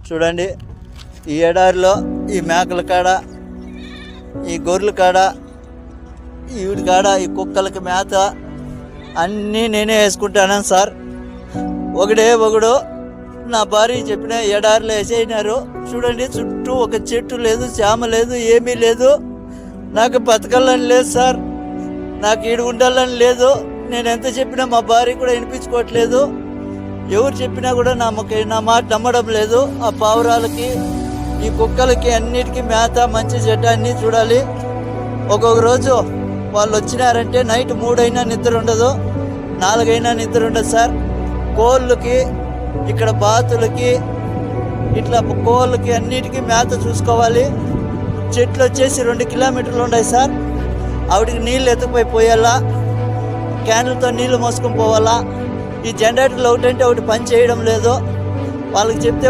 చూడండి, ఈ ఎడారిలో ఈ మేకల కాడ, ఈ గొర్రెల కాడ, వీడి కాడ ఈ కుక్కలకి మేత అన్నీ నేనే వేసుకుంటాను సార్. ఒకడు నా భార్య చెప్పిన ఎడారిలో వేసేయినారు. చూడండి, చుట్టూ ఒక చెట్టు లేదు, చేమ లేదు, ఏమీ లేదు. నాకు బతకాలని లేదు సార్, నాకు ఈడు ఉండాలని లేదు. నేను ఎంత చెప్పినా మా భార్య కూడా వినిపించుకోవట్లేదు. ఎవరు చెప్పినా కూడా నా మాట నమ్మడం లేదు. ఆ పావురాలకి, ఈ కుక్కలకి అన్నిటికీ మేత, మంచి చెడ్డ అన్నీ చూడాలి. ఒక్కొక్క రోజు వాళ్ళు వచ్చినారంటే నైట్ 3 అయినా నిద్ర ఉండదు, 4 అయినా నిద్ర ఉండదు సార్. కోళ్ళకి, ఇక్కడ బాతులకి, ఇట్లా కోళ్ళకి అన్నిటికీ మేత చూసుకోవాలి. చెట్లు వచ్చేసి 2 కిలోమీటర్లు ఉన్నాయి సార్. ఆవిడికి నీళ్ళు ఎత్తుకుపోయి పోయాలా, క్యాన్లతో నీళ్లు మోసుకొని పోవాలా. ఈ జనరేటర్లు ఒకటంటే ఒకటి పని చేయడం లేదు. వాళ్ళకి చెప్తే